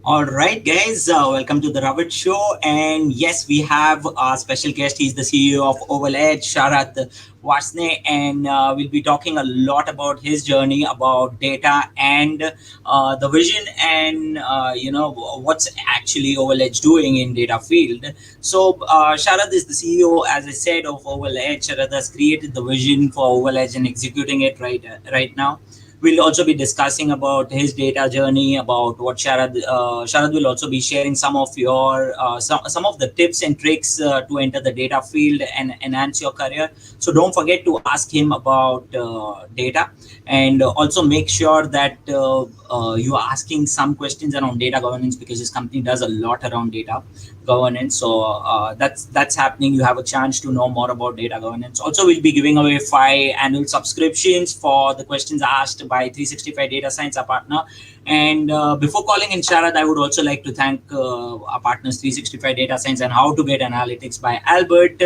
All right, guys, welcome to the Ravit Show. And yes, we have our special guest. He's the CEO of OvalEdge, Sharad Varshney, and we'll be talking a lot about his journey, about data and the vision, and what's actually OvalEdge doing in data field. So Sharad is the CEO, as I said, of OvalEdge. Sharad has created the vision for OvalEdge and executing it right now. We'll also be discussing about his data journey, about what Sharad will also be sharing some of your some of the tips and tricks to enter the data field and enhance your career. So don't forget to ask him about data, and also make sure that you are asking some questions around data governance, because his company does a lot around data governance. So that's happening. You have a chance to know more about data governance. Also, we'll be giving away 5 annual subscriptions for the questions asked by 365 Data Science, our partner. And before calling in Sharad, I would also like to thank our partners 365 Data Science and How to Get Analytics by Albert.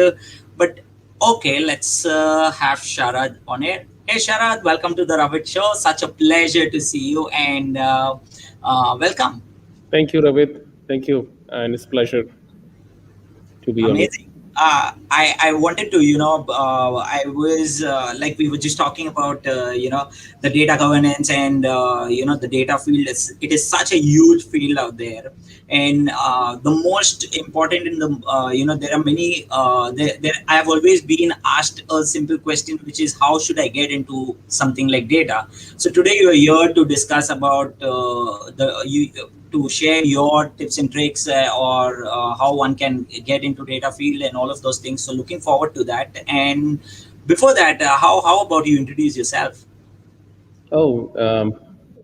But okay, let's have Sharad on air. Hey Sharad, welcome to the Ravit Show. Such a pleasure to see you, and welcome. Thank you, Ravit. Thank you, and it's a pleasure to be on it. Amazing. I wanted to, I was like, we were just talking about, the data governance and, the data field. It is such a huge field out there. And the most important in the, there are many, I have always been asked a simple question, which is, how should I get into something like data? So today you are here to discuss about to share your tips and tricks, or how one can get into data field and all of those things. So looking forward to that. And before that, how about you introduce yourself? Oh,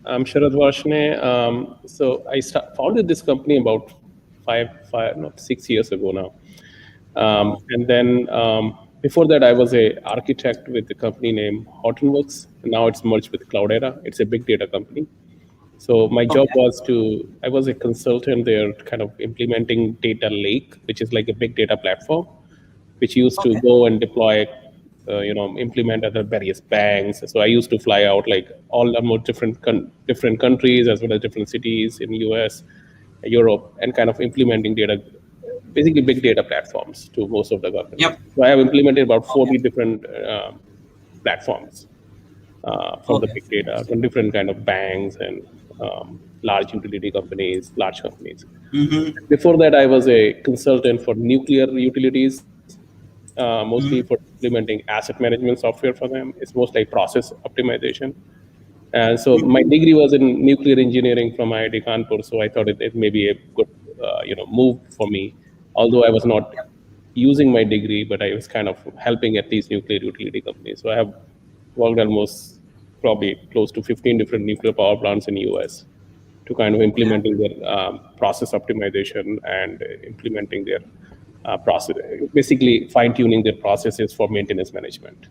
I'm Sharad Varshney. So I founded this company about 6 years ago now. And then before that, I was an architect with a company named Hortonworks. Now it's merged with Cloudera. It's a big data company. So my job was I was a consultant there, kind of implementing Data Lake, which is like a big data platform, which used to go and deploy, implement other various banks. So I used to fly out like all almost different countries, as well as different cities in US, Europe, and kind of implementing data, basically big data platforms to most of the companies. Yep. So I have implemented about 40 different platforms for the big data from different kind of banks and large utility companies, large companies. Mm-hmm. Before that, I was a consultant for nuclear utilities, mostly for implementing asset management software for them. It's mostly process optimization. And so my degree was in nuclear engineering from IIT Kanpur, so I thought it may be a good move for me. Although I was not using my degree, but I was kind of helping at these nuclear utility companies. So I have worked almost probably close to 15 different nuclear power plants in the US to kind of implementing their process optimization and implementing their process, basically fine-tuning their processes for maintenance management.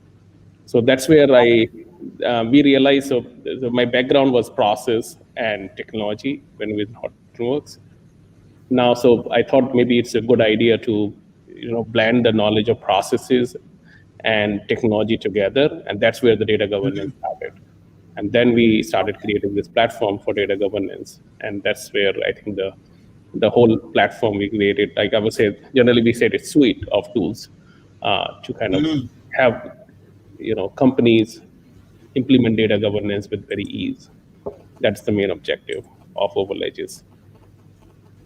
So that's where we realized, so my background was process and technology when with Hortonworks. Now, so I thought maybe it's a good idea to, blend the knowledge of processes and technology together, and that's where the data governance started. And then we started creating this platform for data governance, and that's where I think the whole platform we created, like I would say, generally we said it's suite of tools to kind of have companies implement data governance with very ease. That's the main objective of OvalEdges.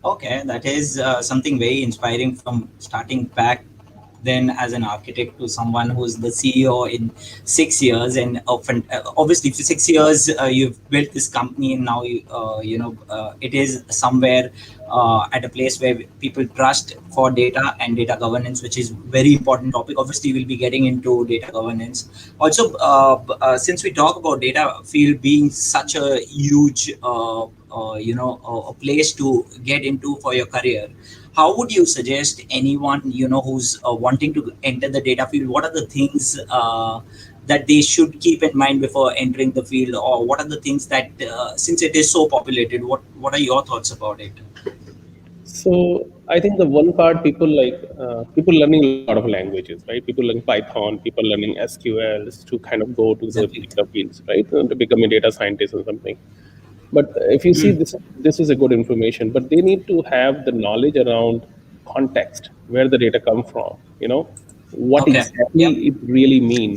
Okay, that is something very inspiring, from starting back then as an architect to someone who's the CEO in 6 years. And often, obviously, for 6 years, you've built this company, and now it is somewhere at a place where people trust for data and data governance, which is very important topic. Obviously, we'll be getting into data governance. Also, since we talk about data field being such a huge a place to get into for your career, how would you suggest anyone who's wanting to enter the data field? What are the things that they should keep in mind before entering the field, or what are the things that since it is so populated, what are your thoughts about it? So I think the one part people learning a lot of languages, right? People learning Python, people learning SQLs to kind of go to the data fields, right? To become a data scientist or something. But if you see Mm. this is a good information, but they need to have the knowledge around context, where the data come from, what Okay. exactly Yep. it really mean,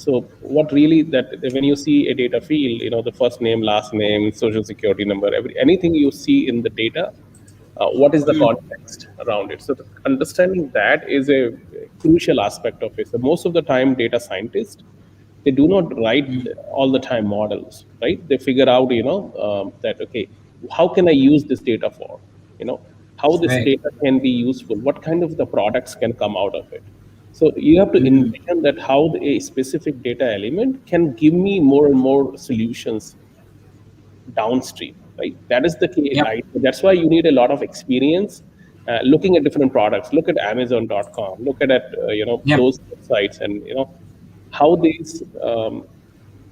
so what really that when you see a data field, the first name, last name, social security number, anything you see in the data, what is the Mm. context around it. So understanding that is a crucial aspect of it. So most of the time data scientists, they do not write Mm. all the time models, right? They figure out, that okay, how can I use this data for, you know how this Right. data can be useful, what kind of the products can come out of it. So you have to Mm. envision that how a specific data element can give me more and more solutions downstream, right? That is the key. Yep. That's why you need a lot of experience looking at different products. Look at Amazon.com. Look at Yep. those websites, and how these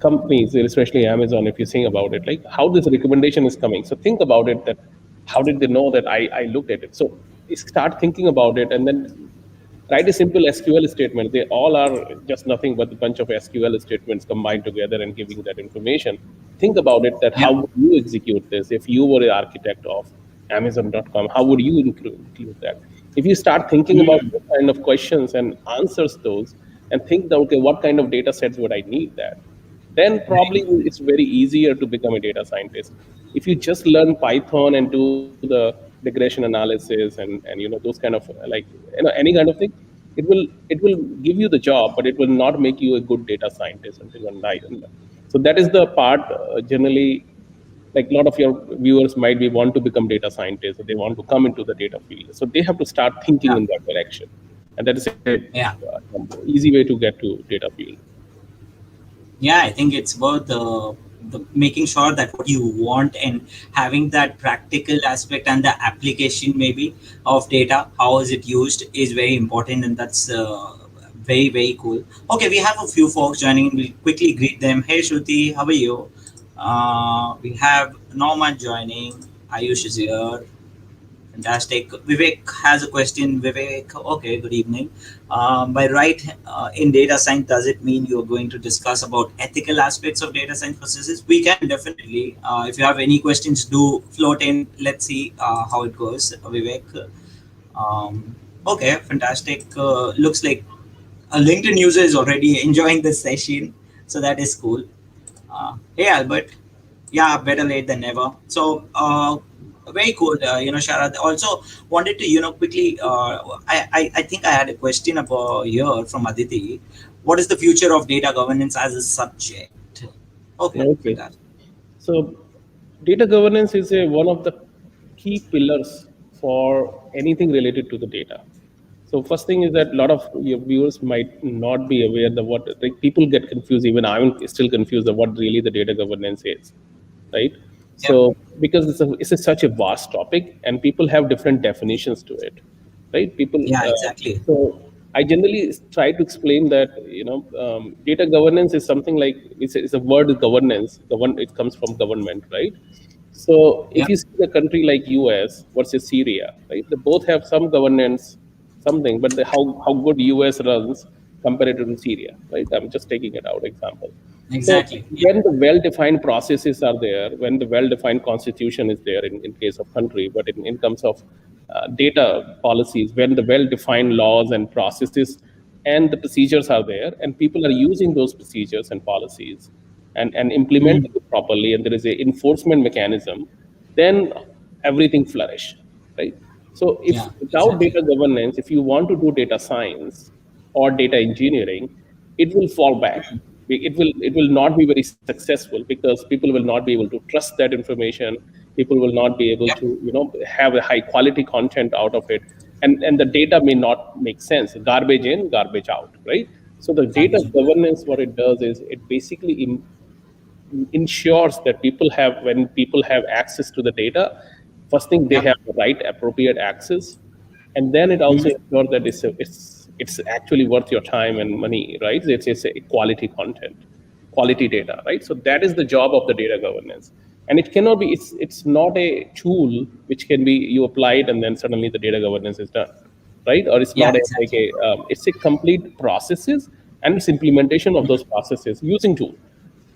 companies, especially Amazon, if you think about it, like how this recommendation is coming. So think about it, that how did they know that I looked at it? So you start thinking about it, and then write a simple SQL statement. They all are just nothing but a bunch of SQL statements combined together and giving that information. Think about it, that how Yep. would you execute this if you were an architect of Amazon.com? How would you include that? If you start thinking about Mm. those kind of questions and answers those, and think that, okay, what kind of data sets would I need that? Then probably Right. it's very easier to become a data scientist. If you just learn Python and do the regression analysis and those kind of like any kind of thing, it will give you the job, but it will not make you a good data scientist until one die. So that is the part, generally, like a lot of your viewers might be want to become data scientists, or they want to come into the data field, so they have to start thinking Yeah. in that direction. And that is a Yeah. easy way to get to data field. Yeah, I think it's about the making sure that what you want and having that practical aspect and the application maybe of data, how is it used, is very important, and that's very very cool. Okay, we have a few folks joining in. We'll quickly greet them. Hey Shruti, how are you? We have Norman joining. Ayush is here. Fantastic. Vivek has a question. Vivek, okay, good evening. By right, in data science, does it mean you're going to discuss about ethical aspects of data science processes? We can definitely. If you have any questions, do float in. Let's see how it goes, Vivek. Okay, fantastic. Looks like a LinkedIn user is already enjoying the session, so that is cool. Hey, Albert. Yeah, better late than never. So, very cool. Sharad, also wanted to, quickly. I think I had a question about here from Aditi. What is the future of data governance as a subject? Okay, Okay. fantastic. So data governance is one of the key pillars for anything related to the data. So first thing is that a lot of your viewers might not be aware that what, like, people get confused. Even I'm still confused of what really the data governance is, right? Yep. So because such a vast topic, and people have different definitions to it, right? People. Yeah, exactly. So I generally try to explain that data governance is something like it's a word governance. It comes from government, right? So if Yep. you see the country like US versus Syria, right? They both have some governance, something, but how good US runs compared to Syria, right? I'm just taking it out example. So Exactly. Yep. when the well-defined processes are there, when the well-defined constitution is there in case of country, but in terms of data policies, when the well-defined laws and processes and the procedures are there, and people are using those procedures and policies and Mm. implementing it properly, and there is a enforcement mechanism, then everything flourish, right? So if Yeah, without exactly. data governance, if you want to do data science or data engineering, it will fall back. It will not be very successful, because people will not be able to trust that information. People will not be able Yep. to have a high quality content out of it, and the data may not make sense. Garbage in, garbage out, right? So the data Garbage in. governance, what it does is it basically ensures that when people have access to the data, first thing, they Yep. have the right appropriate access, and then it also Mm. ensures that it's actually worth your time and money, right? It's a quality content, quality data, right? So that is the job of the data governance. And it cannot be, it's not a tool which can be you apply it and then suddenly the data governance is done, right? Or it's Yeah, not like exactly. it's a complete processes, and it's implementation of those processes using tool.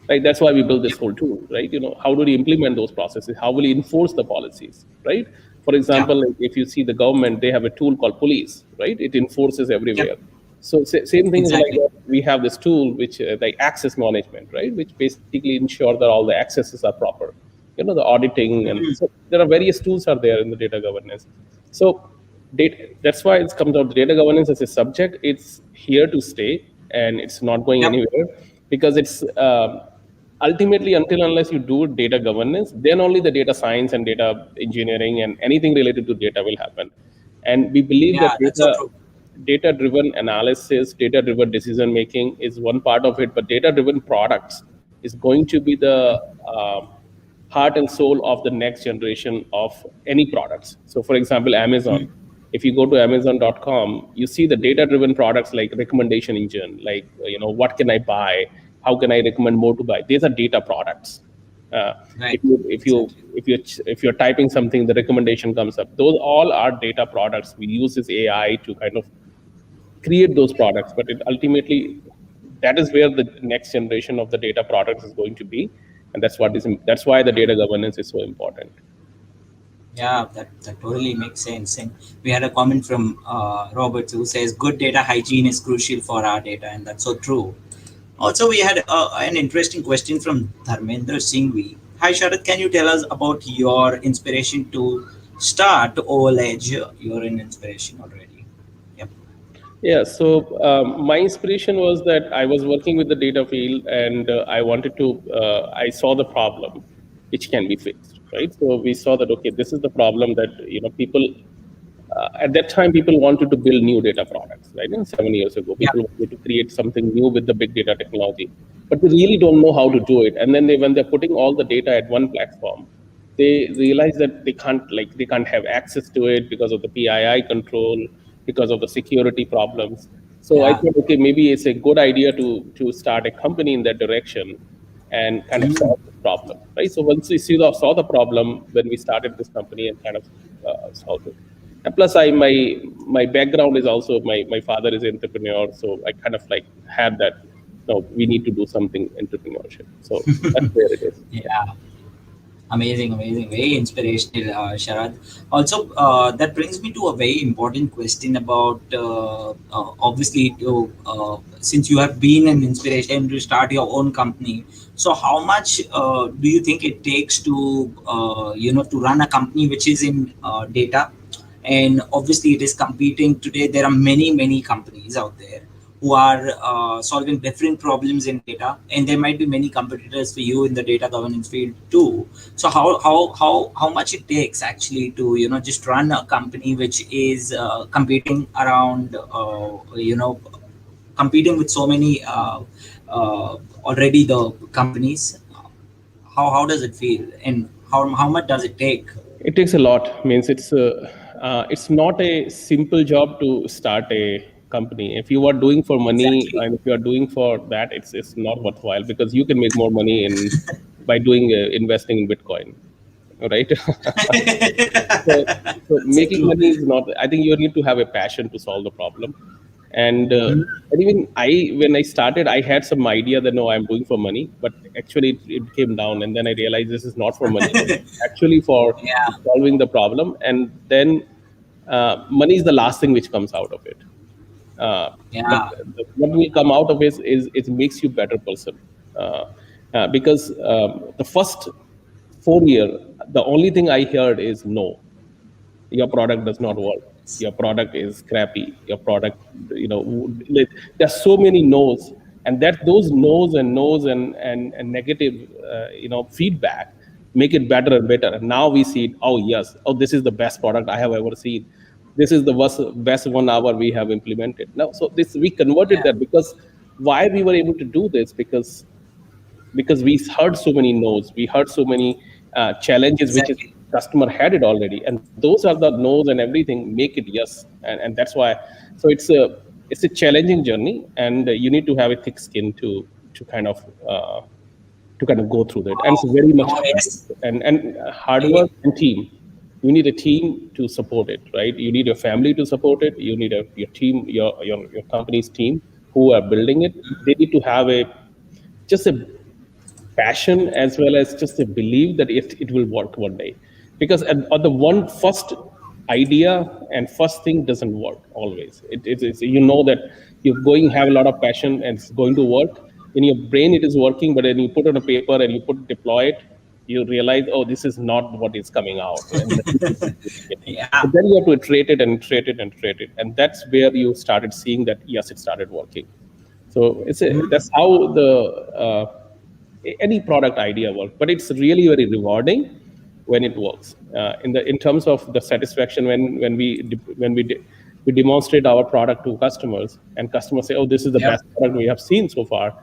right? That's why we built this Yep. whole tool, right? How do we implement those processes? How will you enforce the policies, right? For Yeah. example, like if you see the government, they have a tool called police, right? It enforces Yep. everywhere. So same thing is like Exactly. that. We have this tool which like access management, right? Which basically ensure that all the accesses are proper, the auditing, and Mhm. so there are various tools are there in the data governance. So that's why it comes out, the data governance as a subject, it's here to stay, and it's not going Yep. anywhere, because it's ultimately, until unless you do data governance, then only the data science and data engineering and anything related to data will happen. And we believe Yeah, that that's so true. data driven analysis, data driven decision making is one part of it, but data driven products is going to be the heart and soul of the next generation of any products. So, for example, Amazon. If you go to Amazon.com, you see the data-driven products like recommendation engine, like what can I buy, how can I recommend more to buy. These are data products. Right. If Exactly. if you're typing something, the recommendation comes up. Those all are data products. We use this AI to kind of create those products, but it ultimately, that is where the next generation of the data products is going to be, and that's why the data governance is so important. Yeah, that totally makes sense. And we had a comment from Robert who says good data hygiene is crucial for our data, and that's so true. Also, we had an interesting question from Dharmendra Singhvi. Hi, Sharad, can you tell us about your inspiration to start OvalEdge? You're an inspiration already. Yep. Yeah, so my inspiration was that I was working with the data field, and I saw the problem which can be fixed, right? So we saw that, okay, this is the problem that, people, at that time, people wanted to build new data products, right? 7 years ago, Yeah. people wanted to create something new with the big data technology, but they really don't know how to do it. And then when they're putting all the data at one platform, they realize that they can't have access to it because of the PII control, because of the security problems. So I Yeah. thought, okay, maybe it's a good idea to start a company in that direction and kind of Mm. solve the problem, right? So once we saw the problem, when we started this company and kind of solved it. And plus, my background is also, my father is an entrepreneur, so I kind of like had that. No, we need to do something entrepreneurship. So that's where it is. Yeah. Yeah. Amazing, amazing, very inspirational, Sharad. Also, that brings me to a very important question about obviously, since you have been an inspiration to start your own company. So, how much do you think it takes to to run a company which is in data? And obviously, it is competing today. There are many companies out there who are solving different problems in data, and there might be many competitors for you in the data governance field too. So how much it takes actually to just run a company which is competing around competing with so many already the companies. How does it feel, and how much does it take? It takes a lot. Means it's not a simple job to start a company. If you are doing for money Exactly. and if you are doing for that, it's not worthwhile, because you can make more money in by doing investing in Bitcoin, right? So, so That's so making true. money is not. I think you need to have a passion to solve the problem, and even when I started, I had some idea that no, I'm doing for money, but actually it came down, and then I realized this is not for money, actually for Yeah. solving the problem, and then money is the last thing which comes out of it. But Yeah. what will come out of is it makes you better person, because the first 4 year, the only thing I heard is no, your product does not work, your product is crappy, your product, there's so many no's, and that those no's and no's and negative feedback make it better and better, and now we see it, oh yes, oh, this is the best product I have ever seen, this is the best 1 hour we have implemented now. So this, we converted Yeah. that, because why we were able to do this, because we heard so many no's, we heard so many challenges which is Exactly. customer had it already, and those are the no's and everything make it yes, and that's why. So it's a challenging journey, and you need to have a thick skin to kind of uh, to kind of go through that, and it's Wow. very much Oh hard yes. work, and hard Eh, work and team. You need a team to support it, right? You need your family to support it, you need your team, your company's team who are building it. They need to have a just a passion as well as just a belief that it will work one day. Because at the one first idea and first thing doesn't work always. It's, you know that you're going have a lot of passion and it's going to work. In your brain it is working, but then you put on a paper and you put deploy it, you realize, oh, this is not what is coming out, and then you keep doing it. Yeah, But then you have to iterate it and iterate it and iterate it, and that's where you started seeing that yes, it started working. So that's how the any product idea works. But it's really very rewarding when it works. In terms of the satisfaction when we demonstrate our product to customers and customers say, oh, this is the yep, best product we have seen so far,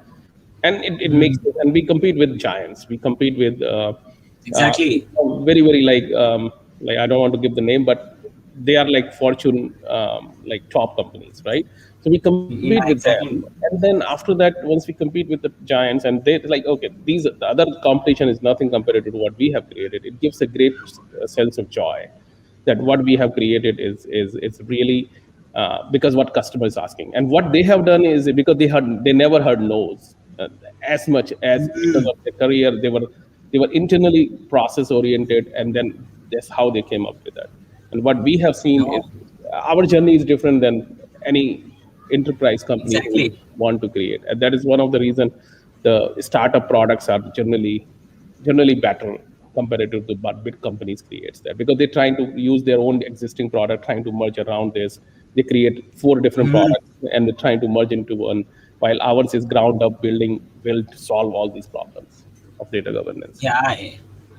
and it makes it, and we compete with giants. We compete with uh, exactly. very very like I don't want to give the name, but they are like Fortune like top companies, right? So we compete with Yeah, them, exactly. and then after that, once we compete with the giants, and they like, okay, these the other competition is nothing compared to what we have created. It gives a great sense of joy that what we have created is really because what customer is asking, and what they have done is because they never heard no's as much as because of their career they were internally process oriented, and then that's how they came up with that. And what we have seen is No, our journey is different than any enterprise company who exactly. want to create, and that is one of the reason the startup products are generally better comparative to what big companies creates that, because they're trying to use their own existing product, trying to merge around this. They create four different products and they're trying to merge into one, while ours is ground up built to solve all these problems of data governance. Yeah,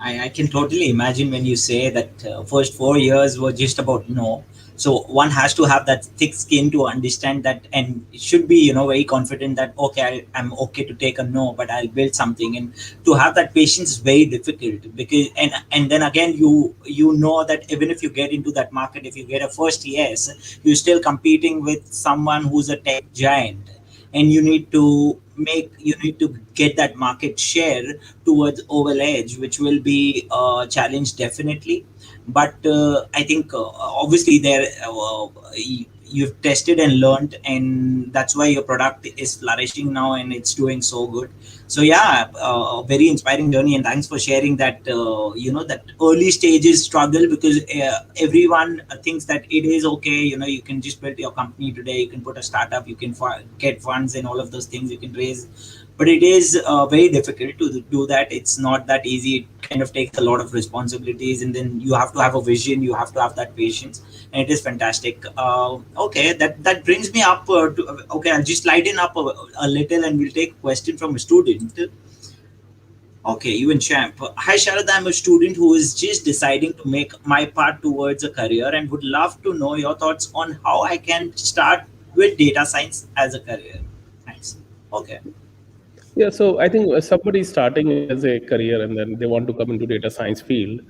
I can totally imagine when you say that first 4 years were just about no. So one has to have that thick skin to understand that, and it should be, very confident that okay, I'm okay to take a no, but I'll build something. And to have that patience is very difficult, because and then again, you know that even if you get into that market, if you get a first yes, you're still competing with someone who's a tech giant, and you need to get that market share towards OvalEdge, which will be a challenge definitely. But I think obviously you've tested and learned, and that's why your product is flourishing now and it's doing so good. So yeah, a very inspiring journey, and thanks for sharing that. That early stages struggle, because everyone thinks that it is okay. You can just build your company today. You can put a startup. You can get funds and all of those things. You can raise, but it is very difficult to do that. It's not that easy. It kind of takes a lot of responsibilities, and then you have to have a vision. You have to have that patience, and it is fantastic. Okay, that brings me up okay, I'll just lighten up a little, and we'll take a question from a student. Okay, even champ. Hi Sharad, I'm a student who is just deciding to make my part towards a career, and would love to know your thoughts on how I can start with data science as a career. Thanks. Okay. Yeah, so I think somebody starting as a career and then they want to come into data science field,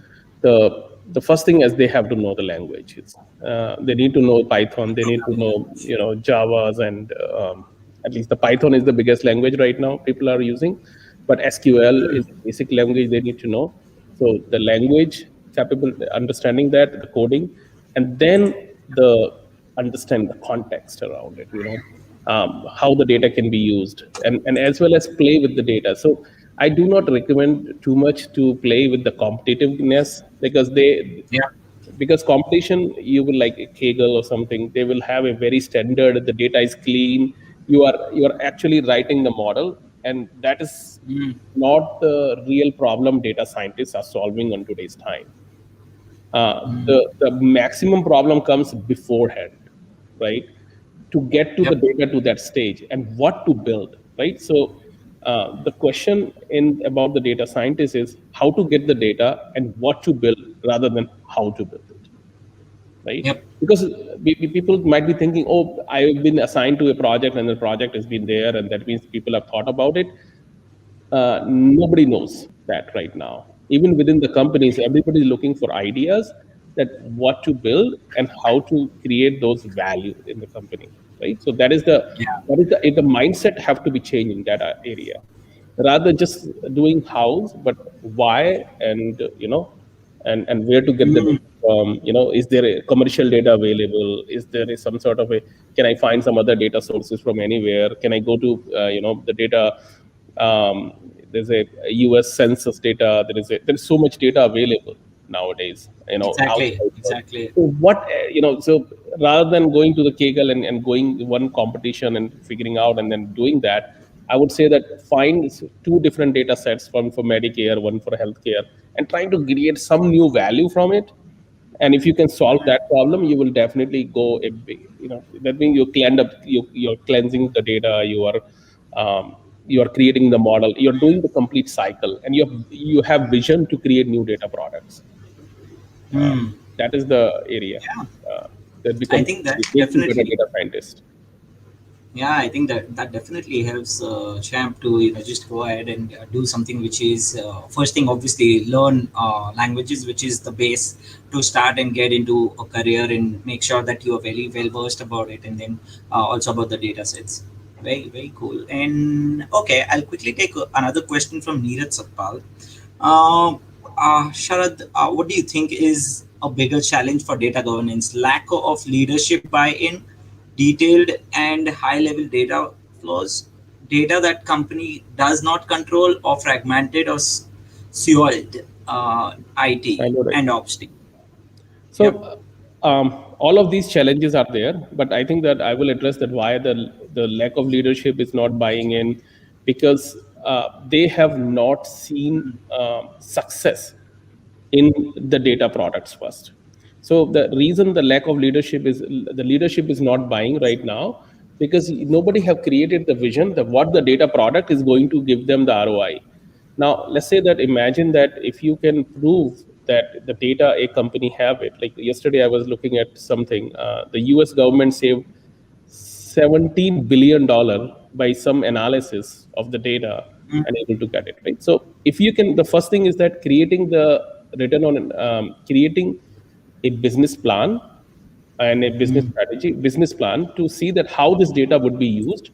the first thing is they have to know the languages. They need to know Python. They need to know Javas, and at least the Python is the biggest language right now people are using, but SQL is a basic language they need to know. So the language capable understanding that the coding, and then the understand the context around it. How the data can be used, and as well as play with the data. So I do not recommend too much to play with the competitiveness, Yeah. because competition, you will like a Kaggle or something, they will have a very standard, the data is clean, you are actually writing the model, and that is Mm, not the real problem data scientists are solving on today's time. The maximum problem comes beforehand, right? To get to the yep. data to that stage and what to build, right? So the question in about the data scientist is how to get the data and what to build rather than how to build it, right? Yep. Because people might be thinking, oh, I've been assigned to a project and the project has been there, and that means people have thought about it. Nobody knows that right now. Even within the companies, everybody is looking for ideas that what to build and how to create those value in the company, right? So Yeah. the mindset have to be changed in that area, rather just doing hows, but why, and and where to get the data from. Is there a commercial data available? Is there some sort of a, can I find some other data sources from anywhere? Can I go to the data, um, there's a US census data. There's so much data available nowadays. Exactly, Outside world. exactly. So so rather than going to the Kaggle and going one competition and figuring out and then doing that, I would say that find two different data sets, one for Medicare, one for healthcare, and trying to create some new value from it. And if you can solve that problem, you will definitely go a big, that means you're cleansing the data, you are creating the model, you're doing the complete cycle, and you have vision to create new data products. uh, Hmm. that is the area Yeah, that I becomes think that makes you better definitely. data scientist. Yeah, I think that definitely helps champ to just go ahead and do something which is first thing, obviously learn languages, which is the base to start and get into a career, and make sure that you are very well versed about it, and then also about the data sets. Very, very cool. And okay, I'll quickly take another question from Neeraj Satpal. uh, Sharad, what do you think is a bigger challenge for data governance? Lack of leadership buy-in, detailed and high-level data flows, data that company does not control, or fragmented or sealed I IT know, right? and ops team. Yep. So all of these challenges are there, but I think that I will address that why the lack of leadership is not buying in, because they have not seen success in the data products first. So the reason the leadership is not buying right now, because nobody have created the vision that what the data product is going to give them the ROI. Now, let's say that imagine that if you can prove that the data a company have it, like yesterday I was looking at something, the US government saved $17 billion by some analysis of the data Mm. and able to get it right. So if you can, the first thing is that creating the return on creating a business plan and a business plan to see that how this data would be used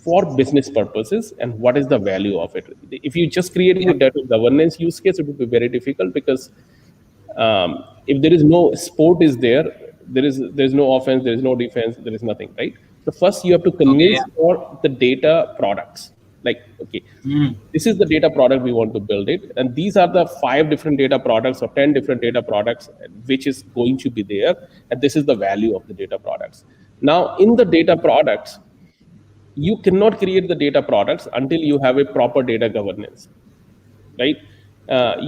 for business purposes and what is the value of it. If you just creating a Yep. data governance use case, it would be very difficult, because if there is no sport is there, there is no offense, there is no defense, there is nothing, right? So first you have to Okay. convince Yeah. for the data products, like, okay, Mm. this is the data product we want to build it, and these are the 5 different data products or 10 different data products which is going to be there, and this is the value of the data products. Now in the data products, you cannot create the data products until you have a proper data governance, right?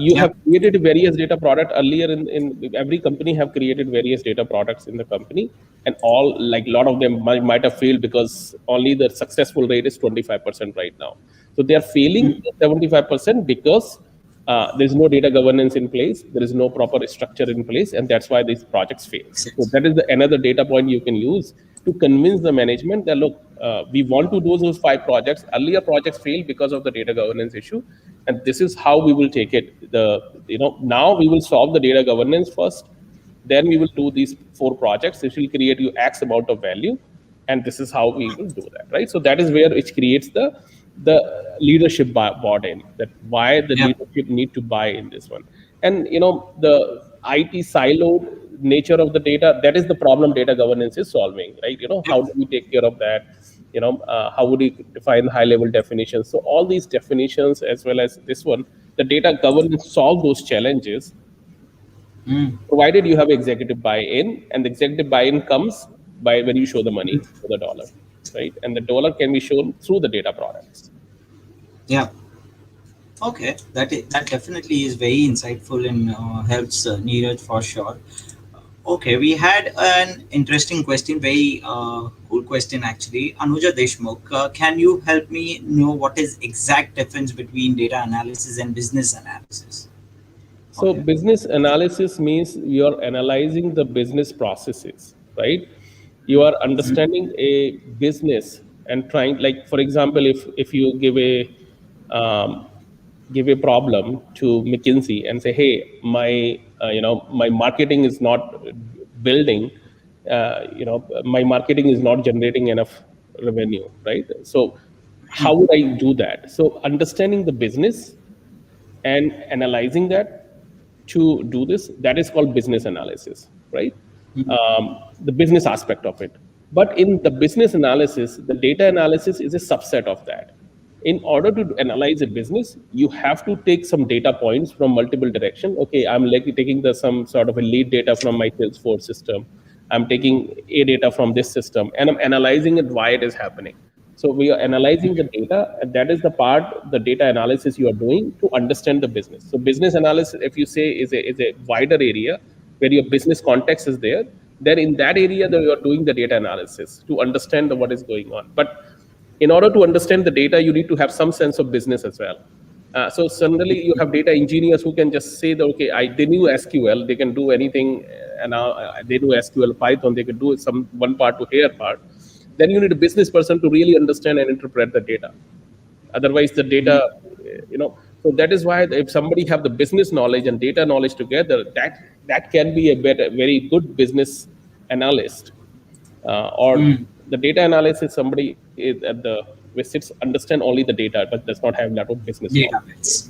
You have Yep. created various data product earlier in every company have created various data products in the company, and all, like a lot of them might have failed because only the successful rate is 25% right now. So they are failing Mm. 75% because there is no data governance in place, there is no proper structure in place, and that's why these projects fails. Makes So sense. that is another data point you can use to convince the management that, look, we want to do those 5 projects. Earlier projects failed because of the data governance issue, and this is how we will take it. Now we will solve the data governance first, then we will do these 4 projects. This will create you X amount of value, and this is how we will do that, right? So that is where it creates the leadership bought in, that why the Yep. leadership need to buy in this one. And the IT siloed nature of the data, that is the problem data governance is solving, right? How Yep. do we take care of that? How would you define high level definitions? So all these definitions, as well as this one, the data governance solve those challenges, Mm. provided you have executive buy-in, and the executive buy-in comes by when you show the money for the dollar, right? And the dollar can be shown through the data products. Yep. Okay, that definitely is very insightful and helps Neeraj for sure. Okay, we had an interesting question, very cool question actually. Anuja Deshmukh, can you help me know what is exact difference between data analysis and business analysis? So Okay. business analysis means you are analyzing the business processes, right? You are understanding a business and trying, like for example, if you um, give a problem to McKinsey and say, hey, my marketing is not building, my marketing is not generating enough revenue, right? So how would I do that? So understanding the business and analyzing that to do this, that is called business analysis, right? The business aspect of it. But in the business analysis, the data analysis is a subset of that. In order to analyze a business, you have to take some data points from multiple direction. Okay, I'm like taking the some sort of a lead data from my Salesforce system. I'm taking a data from this system, and I'm analyzing it why it is happening. So we are analyzing the data, and that is the part, the data analysis you are doing to understand the business. So business analysis, if you say, is a wider area where your business context is there. Then in that area, that you are doing the data analysis to understand what is going on. But in order to understand the data, you need to have some sense of business as well. So suddenly you have data engineers who can just say that, okay, they knew SQL, they can do anything, and now they know SQL, Python, they can do some one part to here part. Then you need a business person to really understand and interpret the data. Otherwise, the data, so that is why if somebody have the business knowledge and data knowledge together, that can be a very good business analyst, or the data analysis somebody is at the which sits understand only the data but does not have a lot of business knowledge. Database.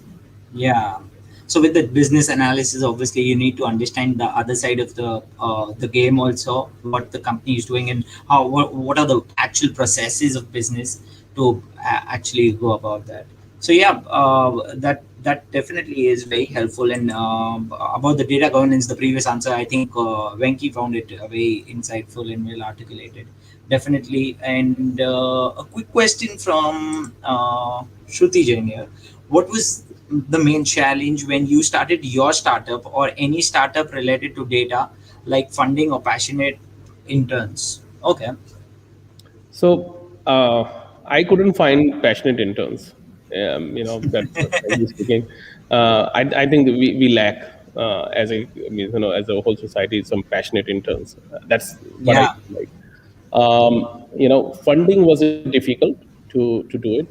Yeah. So with the business analysis, obviously you need to understand the other side of the game also, what the company is doing and how what are the actual processes of business to actually go about that. So yeah, that definitely is very helpful. And about the data governance, the previous answer, I think Venki found it very insightful and well articulated. Definitely. And a quick question from Shruti Jain here. What was the main challenge when you started your startup or any startup related to data, like funding or passionate interns? Okay. So I couldn't find passionate interns. That's frankly speaking. I think that we lack as a I mean, as a whole society some passionate interns. That's what I Yeah. feel like. Funding was difficult to do it.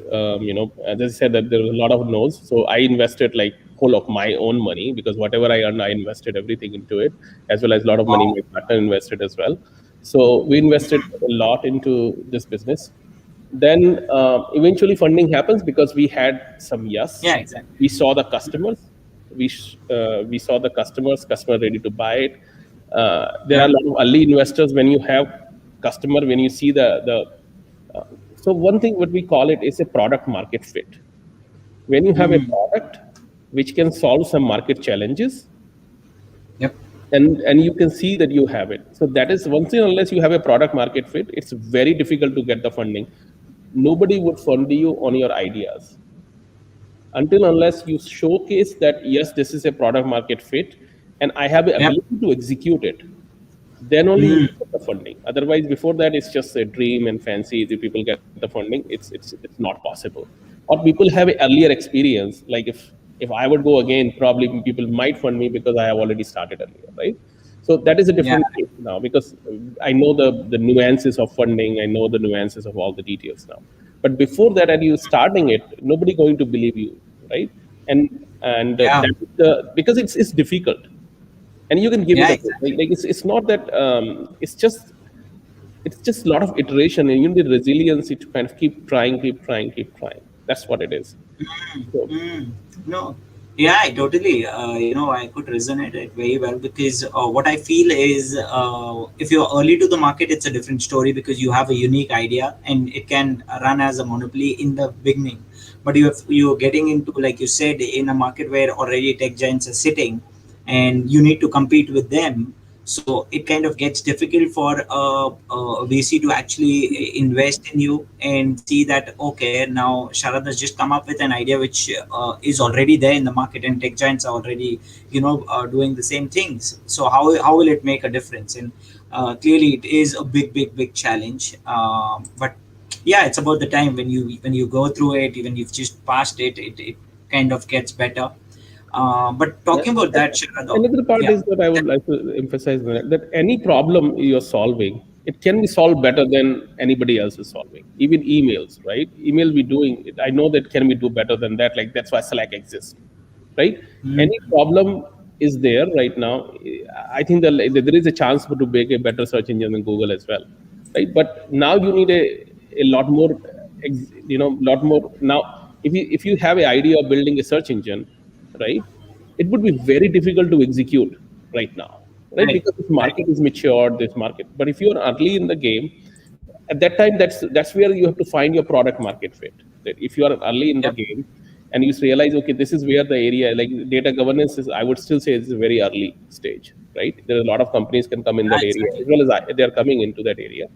As I said, that there was a lot of no's. So I invested like whole of my own money, because whatever I earned, I invested everything into it, as well as a lot of money Wow. my partner invested as well. So we invested a lot into this business. Then eventually funding happens because we had some yes. Yeah, exactly. We saw the customers. We saw the customer ready to buy it. There are a Yeah. lot of early investors when you have customer, when you see the uh, so one thing what we call it is a product market fit. When you have a Mm. product which can solve some market challenges, Yep. and you can see that you have it. So that is one thing. Unless you have a product market fit, it's very difficult to get the funding. Nobody would fund you on your ideas until unless you showcase that yes, this is a product market fit and I have the Yep. ability to execute it. Then only you Mm. get the funding. Otherwise, before that, it's just a dream and fancy. If people get the funding, it's not possible. Or people have an earlier experience. Like if I would go again, probably people might fund me because I have already started earlier, right? So that is a Yeah. different case now, because I know the nuances of funding. I know the nuances of all the details now. But before that, and you starting it, nobody going to believe you, right? And Yeah. that is the, because it's difficult, and you can give it Yeah, a go. exactly. It's not that it's just a lot of iteration, and you need resiliency to kind of keep trying. That's what it is. So Mm, no, yeah, I totally. I could resonate it very well because what I feel is if you're early to the market, it's a different story because you have a unique idea and it can run as a monopoly in the beginning. But you're getting into, like you said, in a market where already tech giants are sitting, and you need to compete with them. So it kind of gets difficult for a VC to actually invest in you and see that, okay, now Sharad has just come up with an idea which is already there in the market, and tech giants are already doing the same things. So how will it make a difference? And clearly it is a big challenge. But yeah, it's about the time when you go through it, even if you've just passed it, it kind of gets better. But yeah. talking about And that, Sharad, another part yeah. is that I would like to emphasize that any problem you're solving, it can be solved better than anybody else is solving. Even emails, right? Email we doing it. I know that can we do better than that. Like that's why Slack exists, right? Mm, Any problem is there right now. I think that there is a chance to make a better search engine than Google as well, right? But now you need a lot more, lot more. Now, if you have an idea of building a search engine, right, it would be very difficult to execute right now, right? right, Because this right. market is matured, this market. But if you're early in the game, at that time, that's where you have to find your product market fit. it. If you are early in the Yep. game and you realize, okay, this is where the area, like data governance is, I would still say it's a very early stage, right? There are a lot of companies can come in Yeah, that area exactly. as well as they are coming into that area.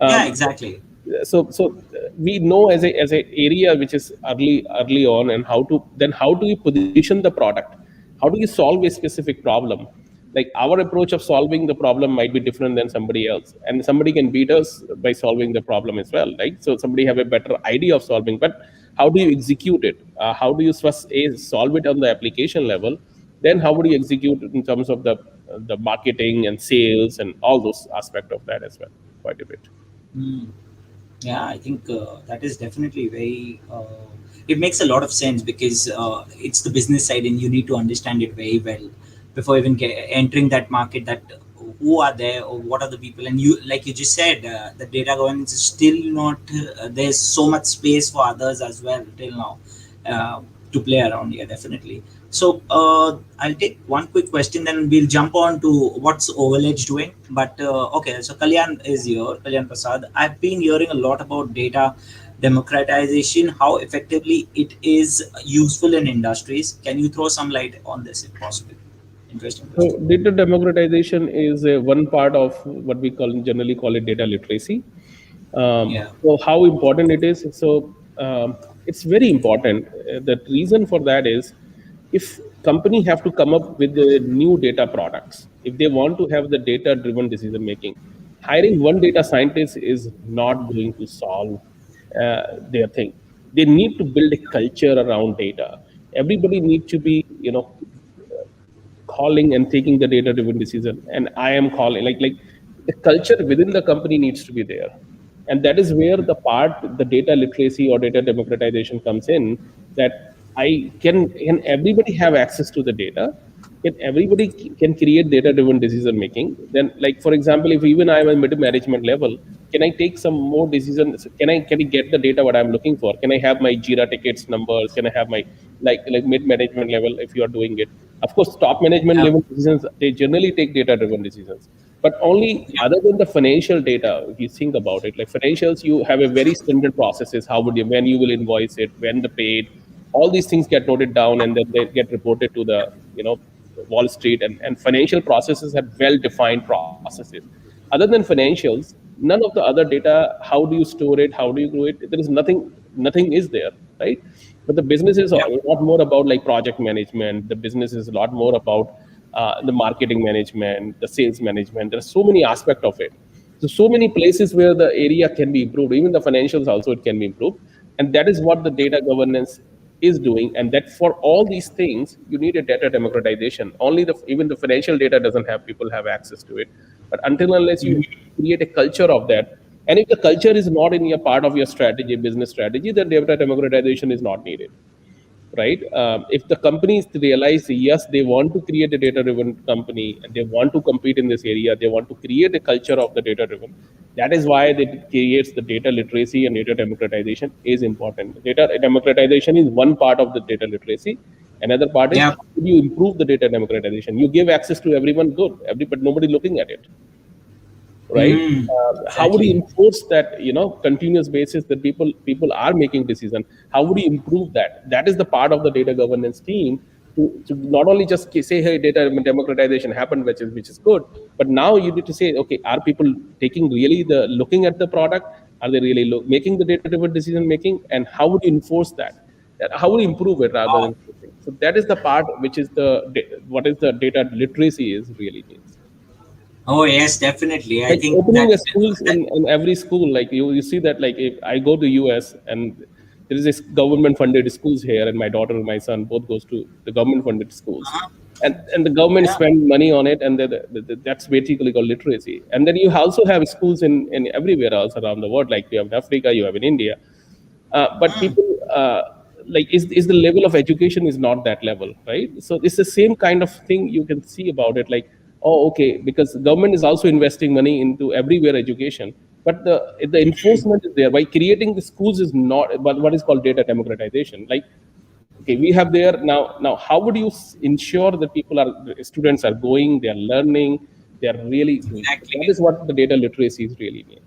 Yeah, Um, exactly. we know as a area which is early on, and how do you position the product, how do you solve a specific problem. Like our approach of solving the problem might be different than somebody else, and somebody can beat us by solving the problem as well, right? So somebody have a better idea of solving, but how do you execute it? How do you first solve it on the application level, then how would you execute it in terms of the marketing and sales and all those aspect of that as well, quite a bit. Mm. Yeah, I think that is definitely very. It makes a lot of sense because it's the business side, and you need to understand it very well before even entering that market. That who are there or what are the people, and you, like you just said, the data governance is still not. There's so much space for others as well till now uh, to play around here. Definitely. So I'll take one quick question, then we'll jump on to what's OvalEdge doing. But okay, so Kalyan is here, Kalyan Prasad. I've been hearing a lot about data democratization, how effectively it is useful in industries. Can you throw some light on this if possible? Interesting So question. data democratization is one part of what we generally call it data literacy. Yeah. So how important it is? So it's very important. The reason for that is, if company have to come up with the new data products, if they want to have the data driven decision making, hiring one data scientist is not going to solve their thing. They need to build a culture around data. Everybody needs to be, calling and taking the data driven decision, and I am calling, like the culture within the company needs to be there. And that is where the part, the data literacy or data democratization comes in, that I can everybody have access to the data, can everybody can create data driven decision making. Then, like for example, if even I am a mid management level, can I take some more decisions? Can I get the data what I'm looking for? Can I have my Jira tickets numbers? Can I have my, like mid management level, if you are doing it? Of course, top management Yeah. level decisions, they generally take data driven decisions, but only Yeah. other than the financial data. If you think about it, like financials, you have a very standard processes. How would you, when you will invoice it, when the paid, all these things get noted down and then they get reported to the, Wall Street, and financial processes have well defined processes. Other than financials, none of the other data, how do you store it, how do you grow it, there is nothing is there, right? But the business is a Yeah. lot more about like project management. The business is a lot more about the marketing management, the sales management. There are so many aspects of it. So many places where the area can be improved. Even the financials also it can be improved, and that is what the data governance is doing. And that for all these things, you need a data democratization. Only the even the financial data doesn't have people have access to it. But until unless you Mhm. create a culture of that, and if the culture is not in your part of your strategy, business strategy, then data democratization is not needed, right? If the companies realize, yes, they want to create a data-driven company and they want to compete in this area, they want to create a culture of the data-driven. That is why they creates the data literacy, and data democratization is important. Data democratization is one part of the data literacy. Another part is Yeah. how do you improve the data democratization? You give access to everyone, good, but nobody looking at it, right? Mm. How would you Exactly. enforce that, continuous basis that people are making decision? How would you improve that? That is the part of the data governance team, to not only just say, hey, data democratization happened, which is good, but now you need to say, okay, are people taking really the looking at the product? Are they really making the data driven decision making? And how would you enforce that? How would you improve it rather Wow. than enforcing? So that is the part which is what is the data literacy is really means. Oh yes, definitely. I Like think opening that, a schools that in every school, like you see that, like if I go to US and there is this government funded schools here, and my daughter and my son both goes to the government funded schools, uh-huh. and the government Yeah. spend money on it, and that's basically called literacy. And then you also have schools in everywhere else around the world, like you have in Africa, you have in India, but Mm. people, like is the level of education is not that level, right? So it's the same kind of thing you can see about it, like, oh, okay, because government is also investing money into everywhere education, but the enforcement is there by creating the schools is not, but what is called data democratization. Like, okay, we have there now, how would you ensure that students are going, they are learning, they are really doing? That Exactly. is what the data literacy is really mean.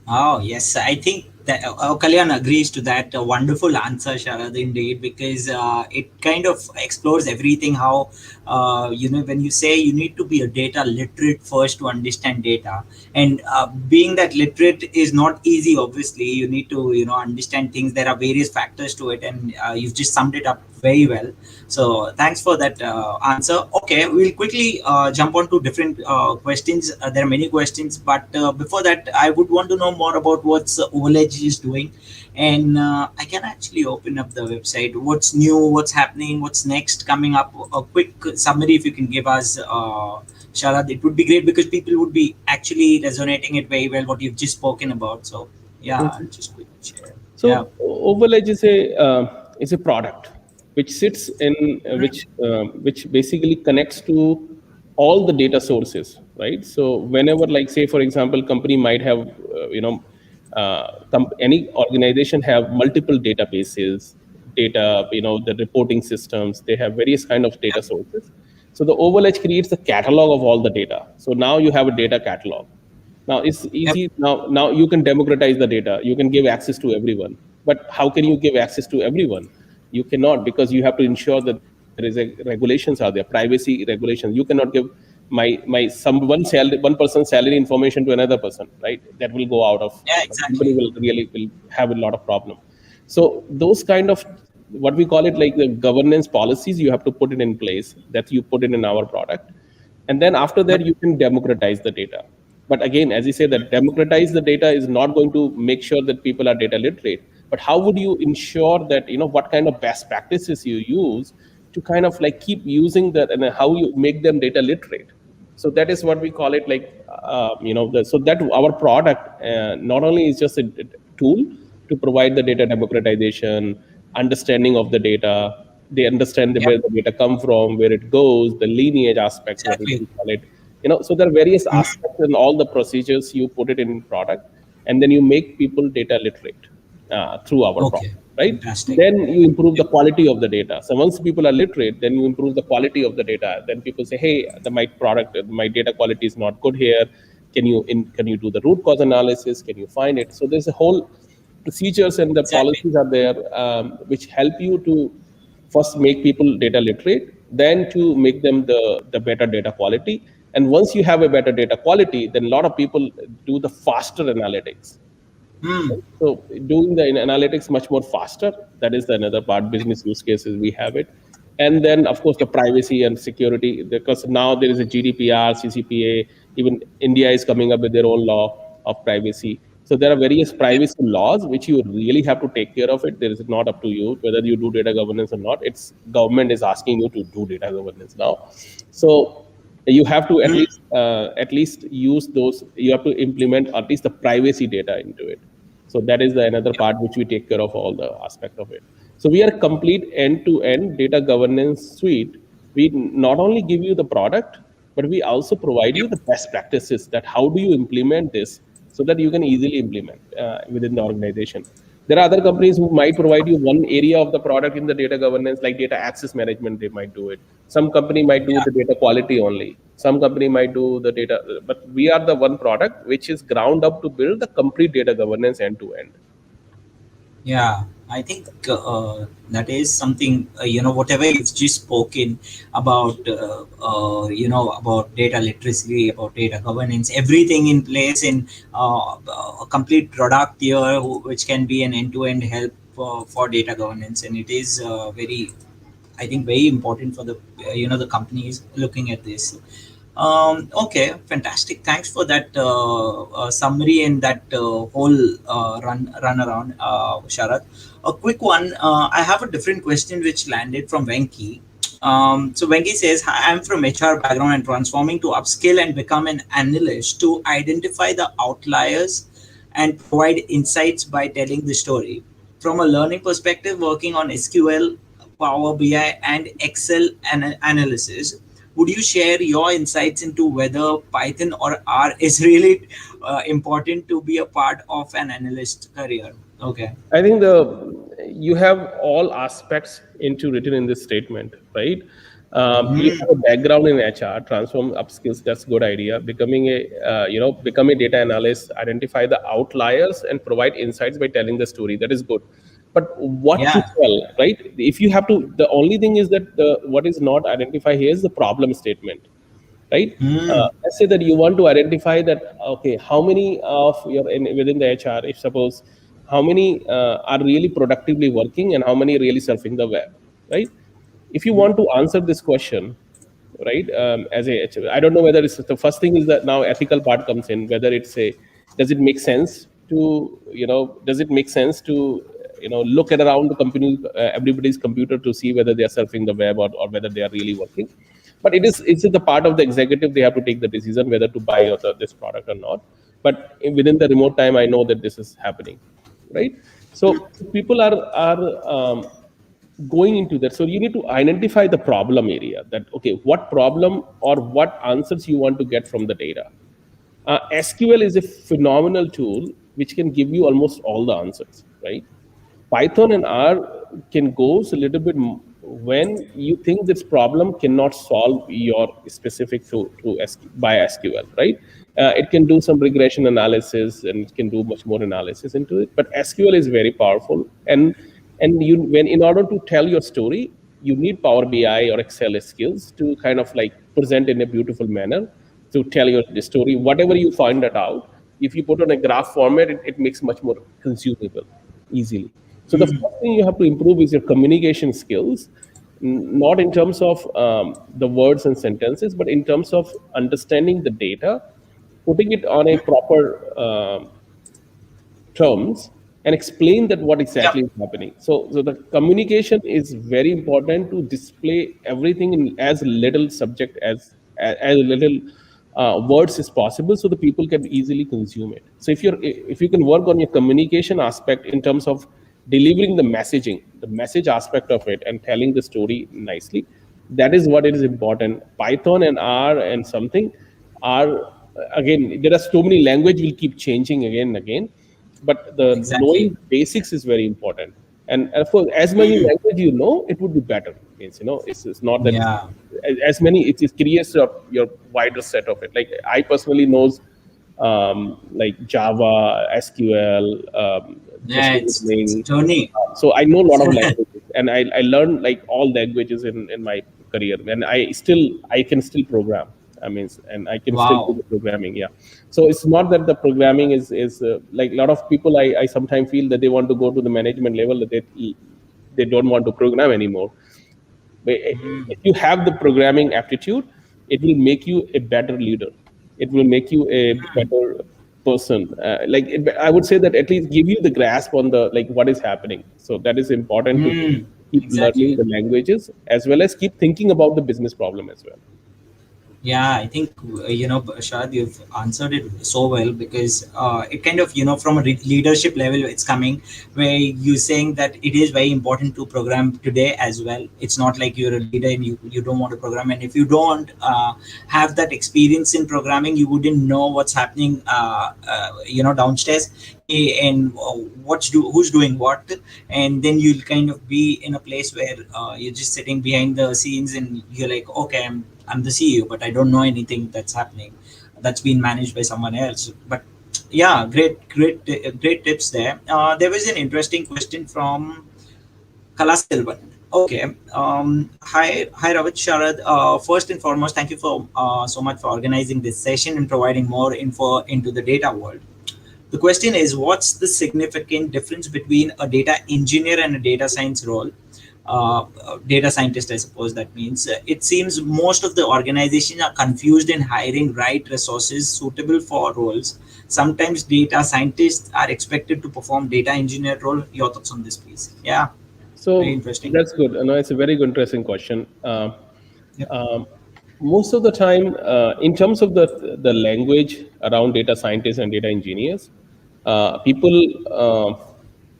Oh yes, I think Kalyan agrees to that. A wonderful answer, Sharad, indeed, because it kind of explores everything. How when you say you need to be a data literate first to understand data, and being that literate is not easy. Obviously, you need to understand things. There are various factors to it, and you've just summed it up very well. So thanks for that answer. Okay, we'll quickly jump on to different questions. There are many questions, but before that, I would want to know more about what's OvalEdge is doing. And I can actually open up the website. What's new? What's happening? What's next coming up? A quick summary, if you can give us, Sharad, it would be great because people would be actually resonating it very well what you've just spoken about. So yeah, I'll just quickly share. Yeah. So OvalEdge is a product which sits in which basically connects to all the data sources, right? So whenever, like, say for example, company might have any organization have multiple databases, data, the reporting systems, they have various kind of data sources. So the OvalEdge creates a catalog of all the data. So now you have a data catalog. Now it's Yep. easy. Now you can democratize the data. You can give access to everyone. But how can you give access to everyone? You cannot, because you have to ensure that there is a regulations are there, privacy regulations. You cannot give one person's salary information to another person, right? That will go out of, Yeah, the company exactly. will have a lot of problem. So those kind of, what we call it, like the governance policies, you have to put it in place, that you put it in our product. And then after that, Yep. you can democratize the data. But again, as you say, that democratize the data is not going to make sure that people are data literate. But how would you ensure that, what kind of best practices you use to kind of like keep using that, and how you make them data literate? So that is what we call it, like, so that our product not only is just a tool to provide the data democratization, understanding of the data. They understand Yep. where the data come from, where it goes, the lineage aspects, what we Exactly. call it. So there are various Mhm. aspects and all the procedures you put it in product, and then you make people data literate through our Okay. product, right? Fantastic. Then you improve the Yep. quality of the data. So once people are literate, then you improve the quality of the data. Then people say, hey, my product, my data quality is not good here. Can you do the root cause analysis? Can you find it? So there's a whole procedures and the Exactly. policies are there, which help you to first make people data literate, then to make them the better data quality. And once you have a better data quality, then a lot of people do the faster analytics. Hmm. So doing the analytics much more faster, that is the another part, business use cases we have it. And then of course the privacy and security, because now there is a GDPR, CCPA, even India is coming up with their own law of privacy. So there are various Yep. privacy laws which you really have to take care of it. There is not up to you whether you do data governance or not. It's government is asking you to do data governance now. So you have to Hmm. at least use those, you have to implement at least the privacy data into it. So that is the another Yep. part which we take care of all the aspect of it. So we are complete end to end data governance suite. We not only give you the product, but we also provide you Yep. the best practices, that how do you implement this, so that you can easily implement within the organization. There are other companies who might provide you one area of the product in the data governance, like data access management, they might do it. Some company might do Yeah. the data quality only. Some company might do the data, but we are the one product which is ground up to build the complete data governance end to end. Yeah, I think that is something, whatever you've just spoken about, about data literacy, about data governance, everything in place in a complete product here, which can be an end-to-end help for data governance. And it is very, I think, very important for the, the companies looking at this. Okay, fantastic. Thanks for that summary and that whole run around, Sharad. A quick one. I have a different question which landed from Venki. So Venki says, "Hi, I'm from HR background and transforming to upskill and become an analyst to identify the outliers and provide insights by telling the story. From a learning perspective, working on SQL, Power BI, and Excel analysis, would you share your insights into whether Python or R is really important to be a part of an analyst career?" Okay. I think you have all aspects into written in this statement, right? You have a background in HR, transform up skills. That's good idea. Becoming a become a data analyst, identify the outliers, and provide insights by telling the story. That is good. But what to Yeah. tell, right? If you have to, the only thing is that what is not identified here is the problem statement, right? Mm. Let's say that you want to identify that, okay, how many of your within the HR, if suppose, how many are really productively working and how many really surfing the web, right? If you want to answer this question, right, as a I don't know whether it's the first thing is that now ethical part comes in, whether it's a, does it make sense to, does it make sense to, look at around the company, everybody's computer to see whether they are surfing the web, or whether they are really working. But it's the part of the executive, they have to take the decision whether to buy this product or not. But within the remote time, I know that this is happening, right? So people are going into that. So you need to identify the problem area, that okay, what problem or what answers you want to get from the data. SQL is a phenomenal tool which can give you almost all the answers, right? Python and R can go a little bit when you think this problem cannot solve your specific by SQL, right? It can do some regression analysis and it can do much more analysis into it. But SQL is very powerful, and you, when in order to tell your story, you need Power BI or Excel skills to kind of like present in a beautiful manner to tell your the story. Whatever you find it out, if you put on a graph format, it makes much more consumable easily. So the first thing you have to improve is your communication skills, not in terms of the words and sentences, but in terms of understanding the data, putting it on a proper terms, and explain that what exactly Yep. is happening. So the communication is very important to display everything in as little subject as little words as possible, so the people can easily consume it. So if you can work on your communication aspect in terms of delivering the messaging, the message aspect of it, and telling the story nicely, that is what it is important. Python and R and something are, again, there are so many language will keep changing again and again, but the Exactly. knowing basics is very important. And of course, as many language you know, it would be better. Means, it's not that Yeah. as many, it creates your wider set of it. Like I personally knows like Java, SQL, Yeah. machine It's a learning. journey. So I know a lot of languages, and I learned like all languages in my career, and I can still program. I mean, and I can still do Wow. the programming. Yeah. So it's not that the programming is like a lot of people. I sometimes feel that they want to go to the management level, that they don't want to program anymore. But if you have the programming aptitude, it will make you a better leader. It will make you a better person. I would say that at least give you the grasp on the like what is happening. So that is important to keep learning Exactly. the languages as well as keep thinking about the business problem as well. Yeah, I think Shad, you've answered it so well, because it kind of, from a leadership level, it's coming where you're saying that it is very important to program today as well. It's not like you're a leader and you don't want to program, and if you don't have that experience in programming, you wouldn't know what's happening, downstairs, and who's doing what, and then you'll kind of be in a place where you're just sitting behind the scenes and you're like, okay, I'm the CEO, but I don't know anything that's happening. That's been managed by someone else. But yeah, great tips there. There was an interesting question from Kala Silvan. Okay. Hi, Ravit, Sharad. First and foremost, thank you for so much for organizing this session and providing more info into the data world. The question is, what's the significant difference between a data engineer and a data science role? Data scientist, I suppose that means. It seems most of the organizations are confused in hiring right resources suitable for roles. Sometimes data scientists are expected to perform data engineer role. Your thoughts on this, please? Yeah, very So interesting. that's good. No, it's a very good, interesting question. Yep. Um, Most of the time, in terms of the language around data scientists and data engineers, people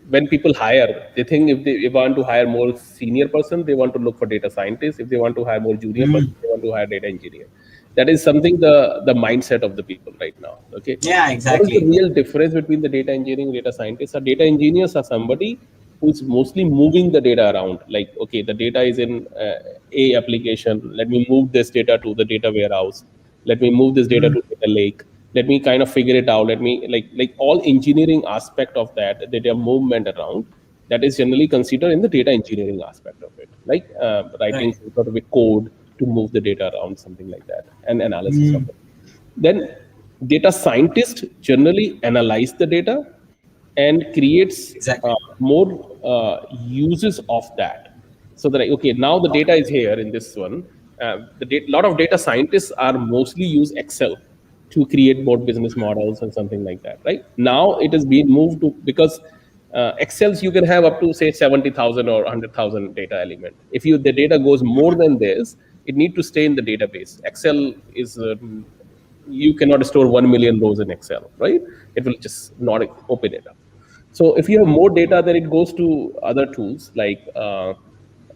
when people hire, they think if they want to hire more senior person, they want to look for data scientists. If they want to hire more junior person, Mm. they want to hire data engineer. That is something the mindset of the people right now. Okay, Yeah, what is the exactly. real difference between the data engineering and data scientists? Data engineers are somebody who's mostly moving the data around. Like, okay, the data is in a application. Let me move this data to the data warehouse. Let me move this data to data lake. Let me kind of figure it out. Let me like all engineering aspect of that data movement around. That is generally considered in the data engineering aspect of it, like writing Right. some sort of a code to move the data around, something like that, and analysis of it. Then data scientists generally analyze the data and creates Exactly. more uses of that. So that, okay, now the data is here in this one. Lot of data scientists are mostly use Excel to create more business models and something like that. Right now, it has been moved to, because Excels you can have up to say 70,000 or 100,000 data element. If you the data goes more than this, it need to stay in the database. Excel is you cannot store 1 million rows in Excel, right? It will just not open it up. So if you have more data, then it goes to other tools like a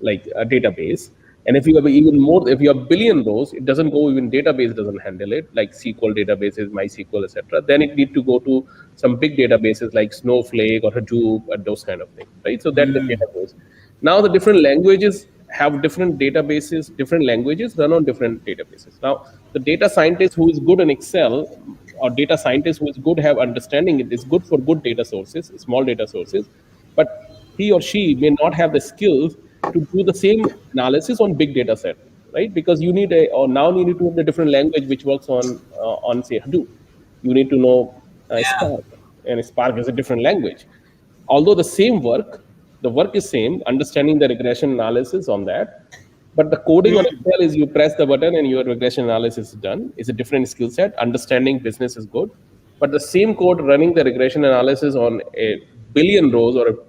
database. And if you have even more, if you have billion rows, it doesn't go, even database doesn't handle it, like SQL databases, MySQL, etc. Then it need to go to some big databases like Snowflake or Hadoop and those kind of things, right? So that the data goes. Now the different languages have different databases, different languages run on different databases. Now the data scientist who is good in Excel, or data scientist who is good have understanding, it is good for good data sources, small data sources, but he or she may not have the skills to do the same analysis on big data set, right? Because you need a, or now you need to have a different language which works on say Hadoop. You need to know Yeah. Spark, and Spark is a different language. Although the same work, the work is same, understanding the regression analysis on that, but the coding on Excel is you press the button and your regression analysis is done. It's a different skill set. Understanding business is good, but the same code running the regression analysis on a billion rows or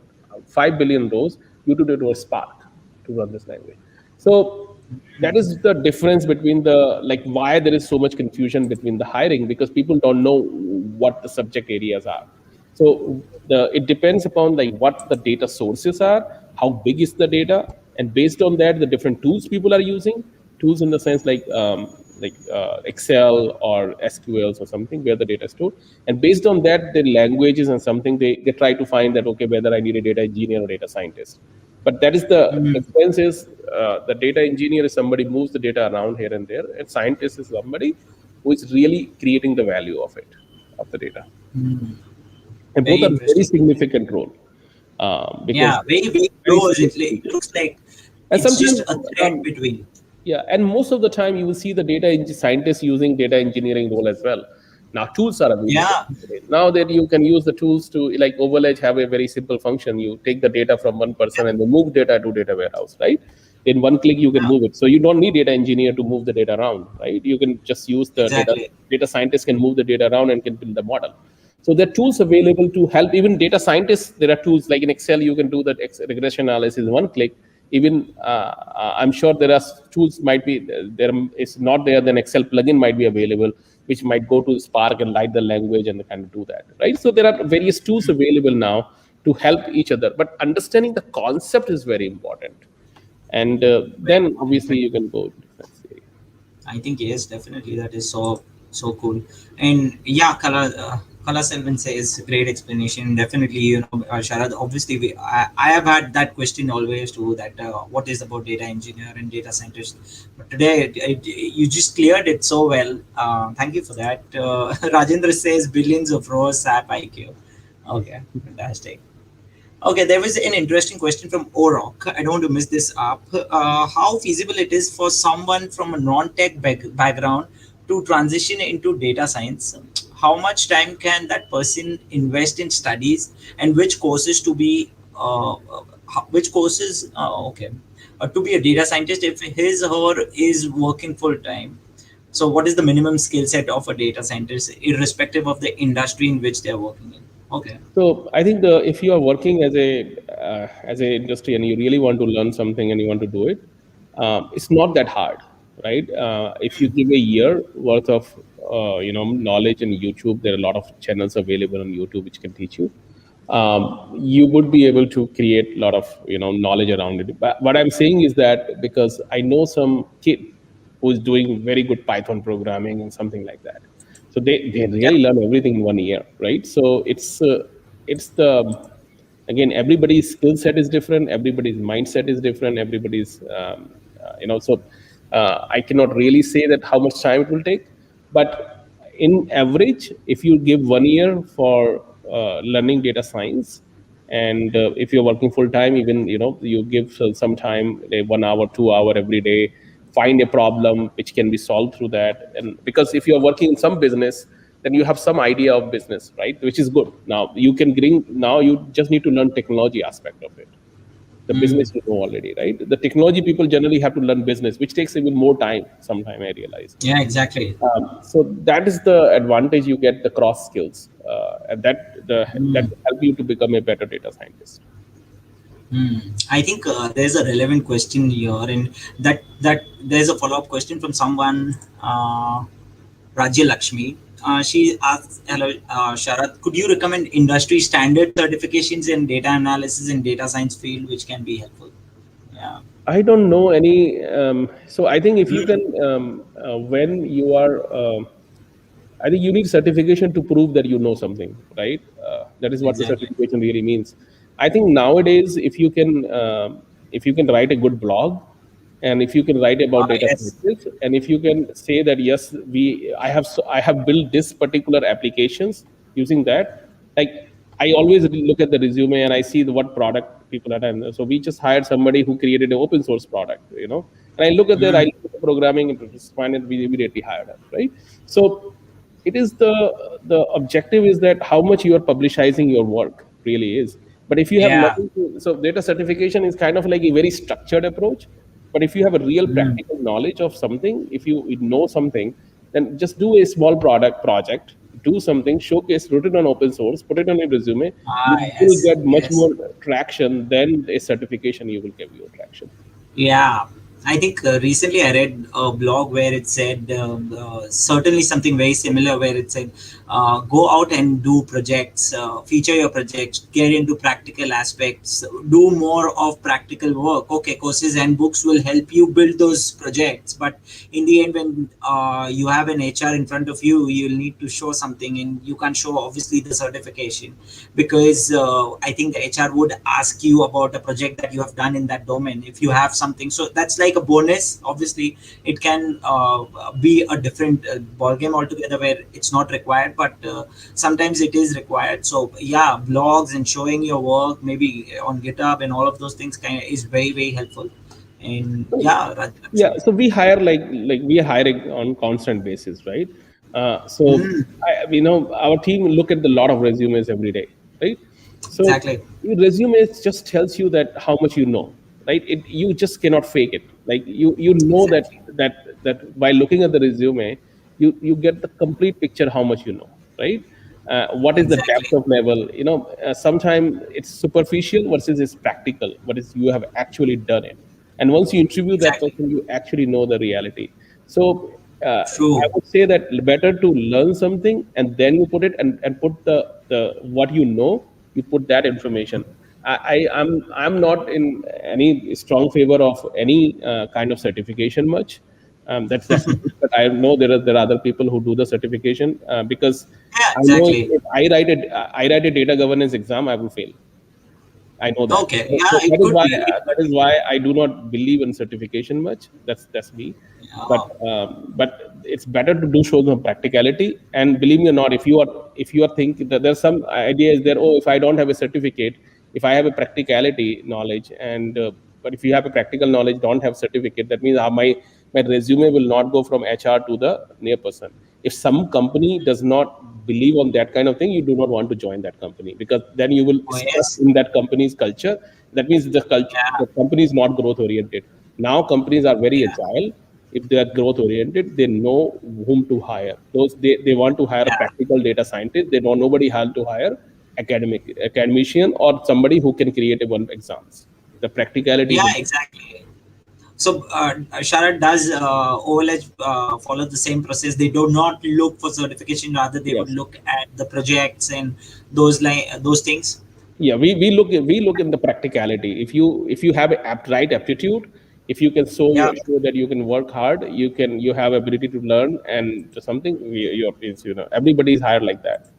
5 billion rows, you do it with Spark to run this language. So that is the difference between the, like, why there is so much confusion between the hiring, because people don't know what the subject areas are. So it depends upon like what the data sources are, how big is the data, and based on that, the different tools people are using. Tools in the sense like Excel or SQLs or something where the data is stored, and based on that, the languages and something they try to find that, okay, whether I need a data engineer or data scientist. But that is the difference is the data engineer is somebody moves the data around here and there, and scientist is somebody who is really creating the value of it, of the data. And both Very are very interesting. significant role because Yeah, very, very very close. significant. It looks like And it's just sometimes a thread between. yeah, and most of the time you will see the scientists using data engineering role as well. Now tools are available. Yeah. Now that you can use the tools to, like OvalEdge have a very simple function. You take the data from one person and then move data to data warehouse, right? In one click you can Yeah. move it. So you don't need data engineer to move the data around, right? You can just use the Exactly. data scientist can move the data around and can build the model. So there are tools available to help even data scientists. There are tools like in Excel, you can do that regression analysis in one click. Even I'm sure there are tools might be there. It's not there. Then Excel plugin might be available, which might go to Spark and write the language and kind of do that, right? So there are various tools available now to help each other. But understanding the concept is very important, and Very, then obviously you can go different area. I think yes, definitely that is so cool. And yeah, Kala Selvan says great explanation. Definitely, Sharad. Obviously, I have had that question always too. That what is about data engineer and data scientist? But today you just cleared it so well. Thank you for that. Rajendra says billions of rows SAP IQ. Okay, fantastic. Okay, there was an interesting question from Orock. I don't want to miss this up. How feasible it is for someone from a non-tech background to transition into data science? How much time can that person invest in studies, and which courses to be which courses okay to be a data scientist if his or her is working full time? So, what is the minimum skill set of a data scientist, irrespective of the industry in which they are working in? Okay. So I think if you are working as a industry and you really want to learn something and you want to do it, it's not that hard, right? If you give a year worth of knowledge in YouTube, there are a lot of channels available on YouTube which can teach you. You would be able to create a lot of knowledge around it. But what I'm saying is that because I know some kid who is doing very good Python programming and something like that. So they Yeah. really learn everything in one year, right? So it's the Again, everybody's skill set is different, everybody's mindset is different, everybody's so I cannot really say that how much time it will take, but in average, if you give 1 year for learning data science, and if you're working full time, even you give some time, like 1 hour, 2 hour every day, find a problem which can be solved through that. And because if you're working in some business, then you have some idea of business, right, which is good. Now you can bring, now you just need to learn technology aspect of it. The Mm. business you know already, right? The technology people generally have to learn business, which takes even more time sometime, I realize. Yeah, exactly. So that is the advantage, you get the cross skills, and that Mm. will help you to become a better data scientist. Hmm. I think there's a relevant question here, and that there's a follow up question from someone, Rajya Lakshmi. She asks, "Hello, Sharad, could you recommend industry standard certifications in data analysis and data science field which can be helpful?" Yeah. I don't know any. So I think if you Mm. can, when you are, I think you need certification to prove that you know something, right? That is what the Exactly. certification really means. I think nowadays, if you can write a good blog, and if you can write about data Yes. scientists, and if you can say that yes, I have built this particular applications using that, like I always look at the resume and I see what product people are done. So we just hired somebody who created an open source product, and I Mm. look at the programming and just find it, we immediately hired her, right? So it is the objective is that how much you are publicizing your work really is. But if you have Yeah. nothing to, so data certification is kind of like a very structured approach. But if you have a real Mm. practical knowledge of something, if you know something, then just do a small product project, do something, showcase, put it on open source, put it on your resume. You will Yes. get much Yes. more traction than a certification you will give you traction. Yeah, I think recently I read a blog where it said certainly something very similar, where it said go out and do projects, feature your projects, get into practical aspects, do more of practical work. Okay, courses and books will help you build those projects, but in the end, when you have an HR in front of you, you'll need to show something, and you can't show obviously the certification, because I think the HR would ask you about a project that you have done in that domain if you have something. So that's like a bonus. Obviously, it can be a different ball game altogether where it's not required, but sometimes it is required. So yeah, blogs and showing your work maybe on GitHub and all of those things kind of is very helpful. And yeah, Yeah, Lakshmi. so we hire like we are hiring on constant basis, right? So Mm, our team look at a lot of resumes every day, right? So exactly, your resume just tells you that how much you know, right? You just cannot fake it. Like you know that exactly, that that by looking at the resume, you get the complete picture how much you know, right? What is the depth exactly, of level? Sometimes it's superficial versus it's practical. What is you have actually done it, and once you interview that exactly. person, you actually know the reality. So I True. would say that better to learn something and then you put it, and put the what you know, you put that information. I'm not in any strong favor of any kind of certification much. That's me. But I know there are other people who do the certification, because Yeah, I know if, exactly. if I write a data governance exam, I will fail. I know that. Okay, So, yeah, so it that is could why be. It that could is be. why I do not believe in certification much. That's me. But Yeah, it's better to do shows of practicality. And believe me or not, if you are thinking that there's some idea is there. Oh, if I don't have a certificate, if I have a practicality knowledge, and but if you have a practical knowledge, don't have certificate, that means my resume will not go from HR to the near person. If some company does not believe on that kind of thing, you do not want to join that company, because then you will oh stuck yes, in that company's culture. That means yeah, the company is not growth oriented. Now companies are very yeah, agile. If they are growth oriented, they know whom to hire. They want to hire a yeah, practical data scientist. They don't nobody have to hire academician or somebody who can create a one exams. The practicality yeah, will. exactly. So, Sharad, does OvalEdge follow the same process? They do not look for certification; rather, they would Yes. look at the projects and those things. Yeah, we look in the practicality. If you have a right aptitude, if you can Yeah. show that you can work hard, you have ability to learn and to something. Everybody is hired like that,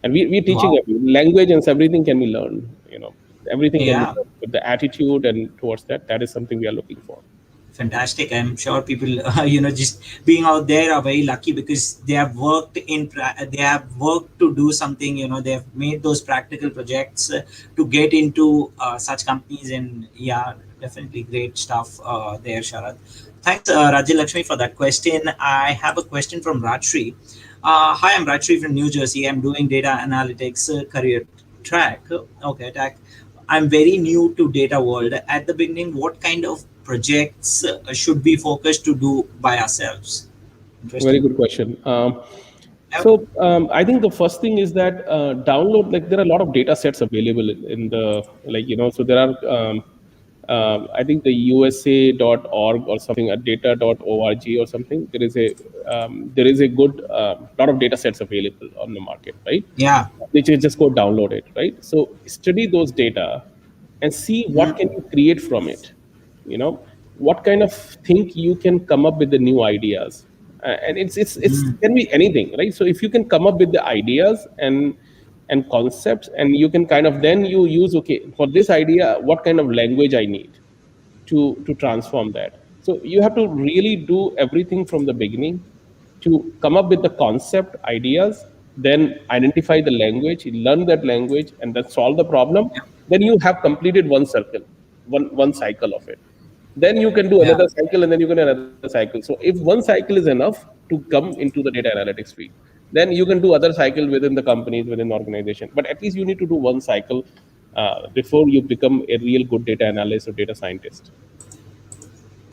and we're teaching Wow. language and everything can be learned. everything can be Yeah. done with the attitude, and towards that is something we are looking for. Fantastic. I'm sure people, just being out there are very lucky because they have worked they have worked to do something. They have made those practical projects to get into such companies, and yeah, definitely great stuff there, Sharad. Thanks, Rajya Lakshmi, for that question. I have a question from Rajshri. Hi, I'm Rajshri from New Jersey. I'm doing data analytics career track. Okay, track. I'm very new to data world. At the beginning, what kind of projects should we focus to do by ourselves? Very Interesting. good question. Yep. I think the first thing is that download, like there are a lot of data sets available in the, like, so there are, I think the USA.org or something, data.org or something. There is a good lot of data sets available on the market, right? Yeah. Which is just go download it, right? So study those data and see what Mm, can you create from it. You know, what kind of thing you can come up with the new ideas, and it's mm, can be anything, right? So if you can come up with the ideas and concepts, and you can kind of then you use, okay, for this idea, what kind of language I need to transform that. So you have to really do everything from the beginning to come up with the concept ideas, then identify the language, learn that language, and then solve the problem. yeah. Then you have completed one circle, one cycle of it. Then you can do Yeah. another cycle, and then you can do another cycle. So if one cycle is enough to come into the data analytics field, then you can do other cycle within the companies, within the organization. But at least you need to do one cycle before you become a real good data analyst or data scientist.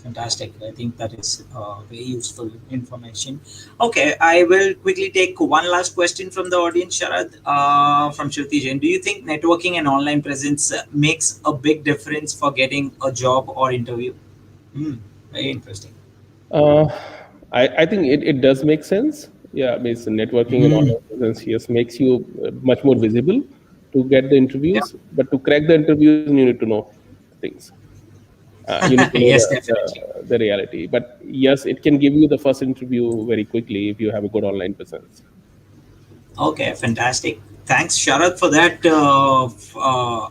Fantastic. I think that is very useful information. Okay, I will quickly take one last question from the audience, Sharad, from Shruti Jain. Do you think networking and online presence makes a big difference for getting a job or interview? Hmm, very interesting. Uh, I think it does make sense. Yeah, means networking and Hmm. online presence, yes, makes you much more visible to get the Yeah. interviews. But to crack the interviews, you need to know things. You need to know Yes, definitely. the reality. But yes, it can give you the first interview very quickly if you have a good online presence. Okay, fantastic. Thanks, Sharad, for that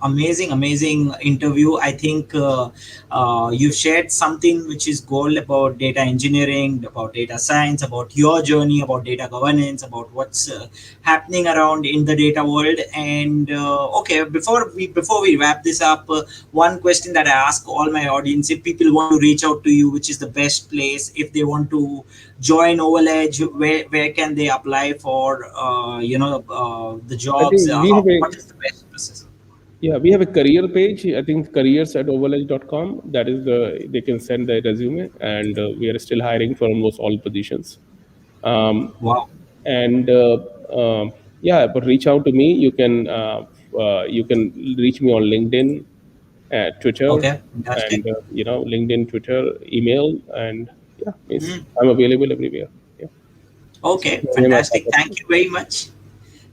amazing interview. I think you've shared something which is gold about data engineering, about data science, about your journey, about data governance, about what's happening around in the data world. And okay, before we wrap this up, one question that I ask all my audience: if people want to reach out to you, which is the best place? If they want to join OvalEdge, where can they apply for the I jobs? think we have a What is the best process? Yeah, we have a career page. I think careers@overledge.com. That is they can send their resume, and we are still hiring for almost all positions. Um, Wow. and yeah, but reach out to me. You can reach me on LinkedIn, Twitter, Okay, fantastic. and LinkedIn, Twitter, email, and yeah, Hmm. I'm available everywhere. Yeah, just Okay, put my name as fantastic. contact Thank you very much.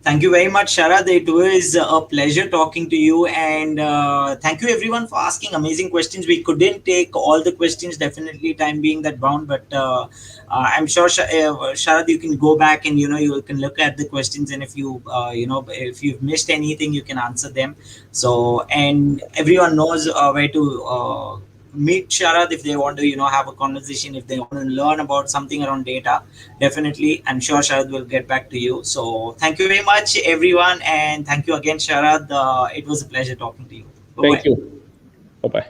Thank you very much, Sharad. It was a pleasure talking to you, and thank you everyone for asking amazing questions. We couldn't take all the questions, definitely time being that bound, but I'm sure Sharad, you can go back and you can look at the questions, and if if you've missed anything, you can answer them. So, and everyone knows where to. Meet Sharad if they want to have a conversation, if they want to learn about something around data. Definitely, I'm sure Sharad will get back to you. So thank you very much, everyone, and thank you again, Sharad. It was a pleasure talking to you. Bye Thank bye. you. Bye bye.